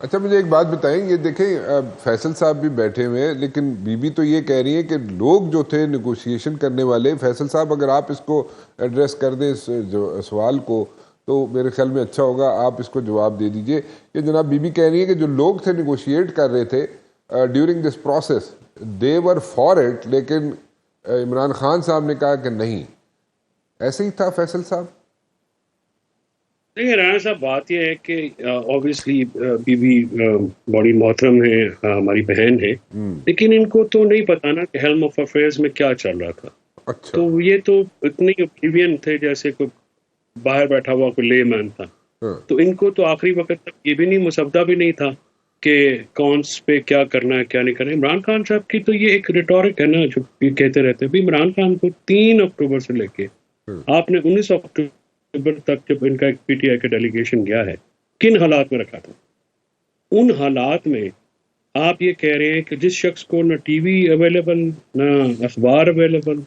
अच्छा, मुझे एक बात बताएं, ये देखें फैसल साहब भी बैठे हुए हैं, लेकिन बीबी तो ये कह रही है कि लोग जो थे नेगोशिएशन करने वाले, फैसल साहब अगर आप इसको एड्रेस कर दें इस जो सवाल को, तो मेरे ख्याल में अच्छा होगा। आप इसको जवाब दे दीजिए कि जनाब बीबी कह रही है कि जो लोग थे नेगोशिएट कर रहे थे during this process, they were for it, लेकिन इमरान खान साहब ने कहा कि नहीं। ऐसे ही था फैसल साहब? देखिए राणा साहब, बात यह है कि ऑब्वियसली बीबी बड़ी मोहतरम है, हमारी बहन है। हम्म। लेकिन इनको तो नहीं पता ना कि हेल्म ऑफ अफेयर्स में क्या चल रहा था। अच्छा। तो ये तो इतने ओब्लिवियन थे जैसे कोई बाहर बैठा हुआ कोई लेमैन था। हाँ। तो इनको तो आखिरी वक्त तक ये भी नहीं, मुसद्दा भी नहीं था कि कौन पे क्या करना है क्या नहीं करना है। इमरान खान साहब की तो ये एक रिटोरिक है ना, जो ये कहते रहते हैं। भी इमरान खान को 3 अक्टूबर से लेके हाँ। आपने 19 अक्टूबर तक जब इनका एक पीटीआई का डेलीगेशन गया है, किन हालात में रखा था? उन हालात में आप ये कह रहे हैं कि जिस शख्स को ना टीवी अवेलेबल, ना अखबार अवेलेबल,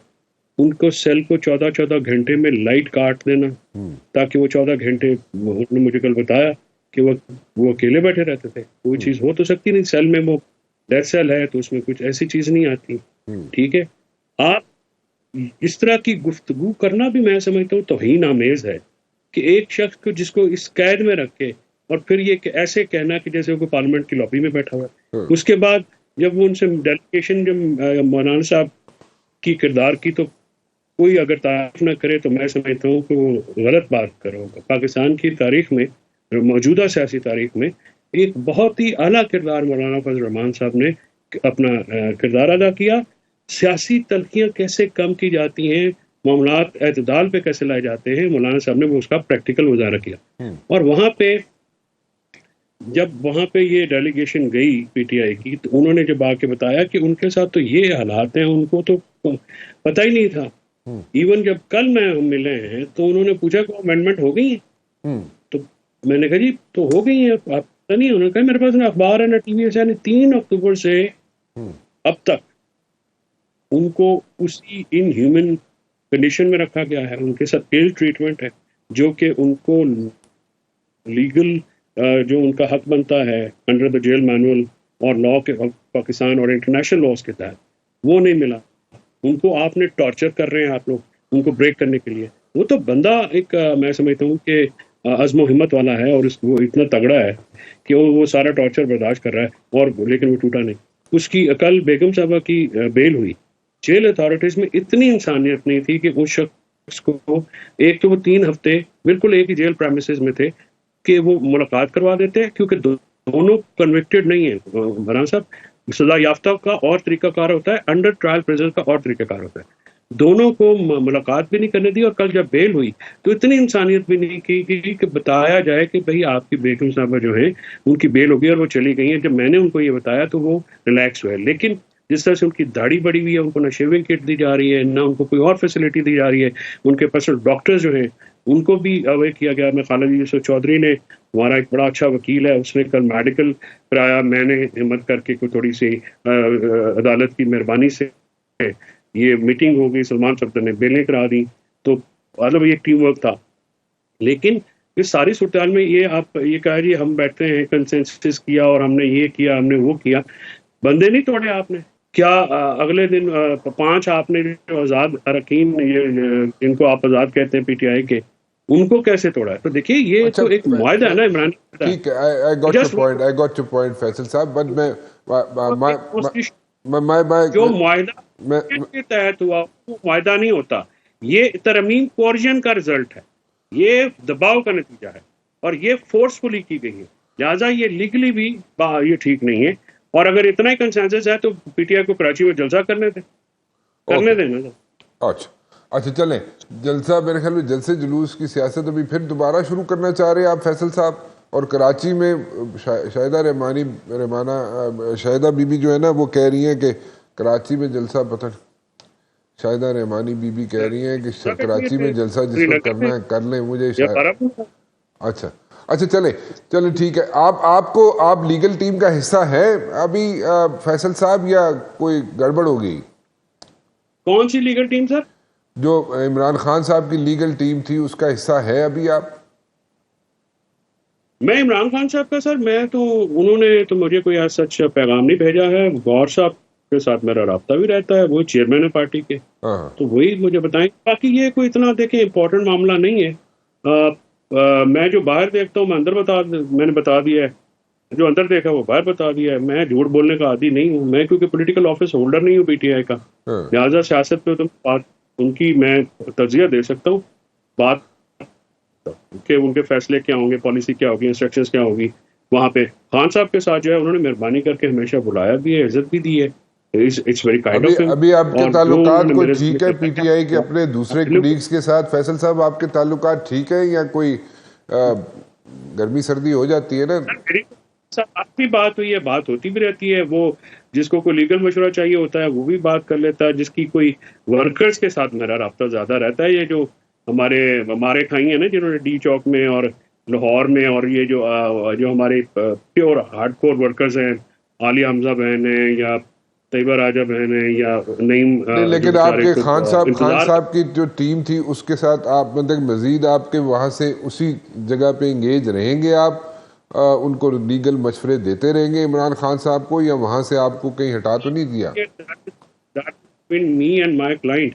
उनको सेल को 14-14 घंटे में लाइट काट देना हम्म। ताकि वो 14 घंटे, उन्होंने मुझे कल बताया कि वो अकेले बैठे रहते थे। कोई हम्म। चीज हो तो सकती नहीं, सेल में वो डेथ सेल है तो उसमें कुछ ऐसी चीज नहीं आती। हम्म। ठीक है। आप इस तरह की गुफ्तगू करना भी मैं समझता हूँ तौहीन आमेज है कि एक शख्स को जिसको इस कैद में रख के और फिर ये ऐसे कहना कि जैसे वो पार्लियामेंट की लॉबी में बैठा हुआ है। हाँ। उसके बाद जब वो उनसे डेलीगेशन, जब मौलाना साहब की किरदार की, तो कोई अगर तारीफ ना करे तो मैं समझता हूँ कि वो गलत बात कर रहा होगा। पाकिस्तान की तारीख में, मौजूदा सियासी तारीख में, एक बहुत ही आला किरदार मौलाना फजल रहमान साहब ने अपना किरदार अदा किया। सियासी तल्खियाँ कैसे कम की जाती हैं, मामलात एतदाल पे कैसे लाए जाते हैं, मौलाना साहब ने वो उसका प्रैक्टिकल मुजाहरा किया। हम्म। और वहाँ पे जब वहाँ पे ये डेलीगेशन गई पीटीआई की, तो उन्होंने जब आके बताया कि उनके साथ तो ये हालात हैं, उनको तो पता ही नहीं था। हम्म। इवन जब कल मैं हम मिले हैं तो उन्होंने पूछा कि अमेंडमेंट हो गई है। हम्म। तो मैंने कहा जी तो हो गई है, आप पता नहीं? उन्होंने कहा मेरे पास ना अखबार है ना टीवी है। यानी 3 अक्टूबर से हम्म। अब तक उनको उसी इन ह्यूमन कंडीशन में रखा गया है, उनके साथ इल ट्रीटमेंट है, जो कि उनको लीगल जो उनका हक बनता है अंडर द जेल मैनुअल और लॉ के पाकिस्तान और इंटरनेशनल लॉज के तहत, वो नहीं मिला। उनको आपने टॉर्चर कर रहे हैं आप लोग उनको ब्रेक करने के लिए। वो तो बंदा एक मैं समझता हूँ कि अज़्म हिम्मत वाला है और वो इतना तगड़ा है कि वो सारा टॉर्चर बर्दाश्त कर रहा है, और लेकिन वो टूटा नहीं। उसकी कल बेगम साहबा की बेल हुई। जेल अथॉरिटीज में इतनी इंसानियत नहीं थी कि उस शख्स को, एक तो वो 3 हफ्ते बिल्कुल एक ही जेल प्रेमिसेस में थे, कि वो मुलाकात करवा देते हैं, क्योंकि दोनों कन्विक्टेड नहीं है बरान साहब। सजा याफ्ता का और तरीकाकार होता है, अंडर ट्रायल प्रिजन का और तरीकाकार होता है। दोनों को मुलाकात भी नहीं करने दी, और कल जब बेल हुई तो इतनी इंसानियत भी नहीं की कि बताया जाए कि भाई आपकी बेगम साहबा जो है उनकी बेल हो गई और वो चली गई है। जब मैंने उनको ये बताया तो वो रिलैक्स हुए। लेकिन जिस तरह से उनकी दाढ़ी बढ़ी हुई है, उनको ना शेविंग किट दी जा रही है, ना उनको कोई और फैसिलिटी दी जा रही है। उनके पर्सनल डॉक्टर्स जो हैं उनको भी अवे किया गया। मैं खालिद यूसुफ चौधरी ने, हमारा एक बड़ा अच्छा वकील है, उसने कल मेडिकल कराया। मैंने हिम्मत करके कोई थोड़ी सी अदालत की मेहरबानी से ये मीटिंग हो गई, सलमान सफदर ने बेलें करा दी। तो मतलब ये टीम वर्क था। लेकिन इस सारी सूरत में ये आप ये कहा जी हम बैठते हैं कंसेंसस किया और हमने ये किया हमने वो किया, बंदे नहीं तोड़े आपने। क्या अगले दिन 5 आपने जो आजाद अरकान, ये इनको आप आजाद कहते हैं पीटीआई के, उनको कैसे तोड़ा है? तो देखिए ये अच्छा, तो एक मुआहदा है ना, इमरान का। ठीक है। I got your just point, I got your point Faisal साहब, बट जो मैं मुआहदा मैं के तहत हुआ वो मुआहदा नहीं होता। ये तरमीम कोर्जन का रिजल्ट है, ये दबाव का नतीजा है, और ये फोर्सफुली की गई है। लिहाजा ये लीगली भी ये ठीक नहीं है। और अगर इतना ही कंसेंसस है तो पीटीआई को कराची में जलसा करने ओके। देना। अच्छा। अच्छा, चलें। जलसा, मेरे ख्याल में जलसे जुलूस की सियासत अभी फिर दोबारा शुरू करना चाह रहे हैं आप फैसल साहब? और कराची में शाहिदा शाहिदा बीबी जो है ना, वो कह रही हैं कि कराची में जलसा, पता नहीं, शाहिदा रहमानी बीबी कह रही हैं कि कराची में जलसा जिसको श्रीलंका में करना है कर लें, मुझे या शायद। बारामूला। अच्छा। अच्छा, चले। चले, ठीक है। आप लीगल टीम का हिस्सा हैं अभी फैसल साहब, या कोई गड़बड़ हो गई? कौन सी लीगल टीम सर? जो इमरान खान साहब की लीगल टीम थी उसका हिस्सा है अभी आप? मैं इमरान खान साहब का सर, मैं तो उन्होंने तो मुझे कोई ऐसा सच पैगाम नहीं भेजा है। गौर साहब के साथ मेरा राब्ता भी रहता है, वो चेयरमैन है पार्टी के, हाँ तो वही मुझे बताएं। बाकी ये कोई इतना देखें इम्पोर्टेंट मामला नहीं है। मैं जो बाहर देखता हूँ मैं अंदर मैंने बता दिया है, जो अंदर देखा वो बाहर बता दिया है। मैं झूठ बोलने का आदी नहीं हूँ, मैं क्योंकि पॉलिटिकल ऑफिस होल्डर नहीं हूँ पीटीआई का, हाँ। लिहाजा सियासत पे तो बात उनकी मैं तजिया दे सकता हूँ। बात कि उनके फैसले क्या होंगे, पॉलिसी क्या होगी, इंस्ट्रक्शंस क्या होगी। वहां पे खान साहब के साथ जो है उन्होंने मेहरबानी करके हमेशा बुलाया भी है, इज्जत भी दी है। इट्स वेरी काइंड अभी ऑफ हिम। अभी आपके और जो ताल्लुकात उन्होंने कोई मेरे ठीक है पीटीआई के अपने दूसरे कुलीग्स के साथ? फैसल साहब, आपके ताल्लुकात ठीक है या कोई गर्मी सर्दी हो जाती है ना? मेरी आपकी बात हुई है, बात होती भी रहती है। वो जिसको कोई लीगल मशवरा चाहिए होता है वो भी बात कर लेता है, जिसकी कोई वर्कर्स के साथ मेरा राब्ता ज्यादा रहता है। ये जो हमारे हमारे खाई है ना, जिन्होंने डी चौक में और लाहौर में, और ये जो हमारे प्योर हार्डकोर वर्कर्स हैं, आलिया हमजा बहन है या तैयबा राजा बहन है या नईम, नहीं, जो लेकिन बेचारे आपके खुद खान इंतजार साहब की जो टीम थी उसके साथ आप मतलब मजीद आपके वहां से उसी जगह पे इंगेज रहेंगे आप? उनको लीगल मशवरे देते रहेंगे इमरान खान साहब को, या वहां से आपको कहीं हटा तो नहीं दिया? Me and my client.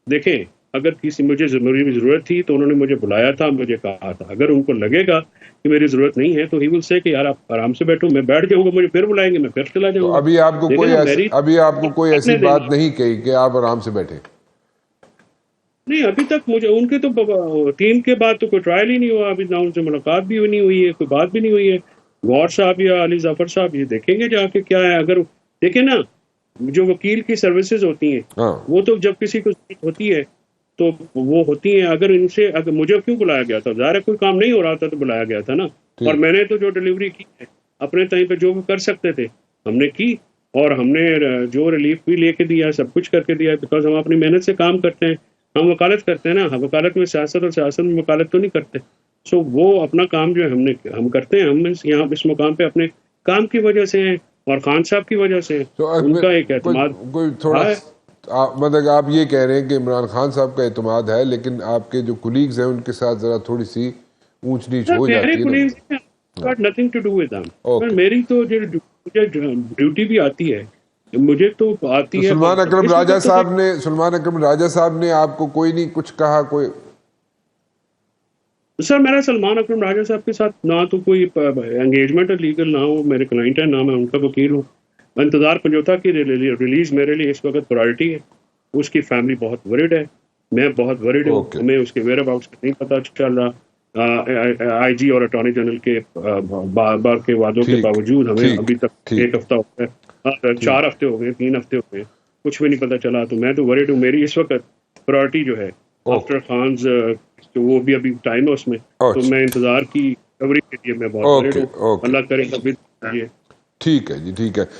देखें, अगर किसी मुझे मेरी ज़रूरत थी तो उन्होंने मुझे बुलाया था, मुझे कहा था। अगर उनको लगेगा कि मेरी ज़रूरत नहीं है तो ही विल से कि यार आप आराम से बैठो, मैं बैठ जाऊँगा, मुझे फिर बुलाएँगे, मैं फिर चला तो जाऊँगा। ठीक है ना? मेरी अभी आपको कोई ऐसी करने बात देनी। नहीं कही कि आप आराम से बैठे? नहीं, अभी तक मुझे उनके तो टीम के बाद तो कोई ट्रायल ही नहीं हुआ, अभी ना उनसे मुलाकात भी नहीं हुई है, कोई बात भी नहीं हुई है। गौर साहब या अली ज़फ़र साहब ये देखेंगे जाके क्या है। अगर देखें ना, जो वकील की सर्विसेज होती हैं, हाँ वो तो जब किसी को ज़रूरत होती है तो वो होती हैं। अगर इनसे, अगर मुझे क्यों बुलाया गया था? ज़ाहिर है कोई काम नहीं हो रहा था तो बुलाया गया था ना। और ठीक। मैंने तो जो डिलीवरी की है अपने टाइम पे, जो वो कर सकते थे हमने की। और हमने जो रिलीफ भी लेके दिया, सब कुछ करके दिया, बिकॉज हम अपनी मेहनत से काम करते हैं। हम वकालत करते हैं ना, हम वकालत में सियासत और सियासत में वकालत तो नहीं करते। सो वो अपना काम जो है हम करते हैं। हम यहाँ इस मुकाम पे अपने काम की वजह से हैं और खान साहब की वजह से हैं। तो उनका एक कोई एतमाद कोई थोड़ा है। मतलब आप ये कह रहे हैं कि इमरान खान साहब का एतमाद है, लेकिन आपके जो कुलीग्स हैं उनके साथ जरा थोड़ी सी ऊंच नीच सर हो मेरे जाती है कुलीग्स ना? हाँ, got nothing to do with them. पर ओके। मेरी तो जो मुझे ड्यूटी भी आती है, मुझे तो तो आती है। इस वक्त तो सुलेमान अकरम राजा साहब ने आपको कोई नहीं कुछ कहा? कोई? सर मेरा सलमान अकरम राजा साहब के साथ ना तो कोई एंगेजमेंट है लीगल, ना वो मेरे क्लाइंट है, ना मैं उनका वकील हूँ। इंतजार पंजोता की रिलीज मेरे लिए इस वक्त प्रायोरिटी है। उसकी फैमिली बहुत वरिड है, मैं बहुत वरिड हूँ। ओके। हमें उसके वेयर अबाउट्स नहीं पता चल रहा। आईजी और अटॉर्नी जनरल के बार बार के वादों के ठीक बावजूद हमें ठीक अभी तक ठीक 1 हफ्ता हो गया, ठीक। 4 हफ्ते हो गए, 3 हफ्ते हो गए, कुछ भी नहीं पता चला। तो मैं तो वरिड हूँ। मेरी इस वक्त प्रायोरिटी जो है आफ्टर ओके। खान, तो वो भी अभी टाइम है उसमें। तो अच्छा। मैं इंतजार की रिकवरी के लिए मैं बहुत वरिड ओके हूँ। ओके। अल्लाह करे तभी। ठीक है जी, ठीक है।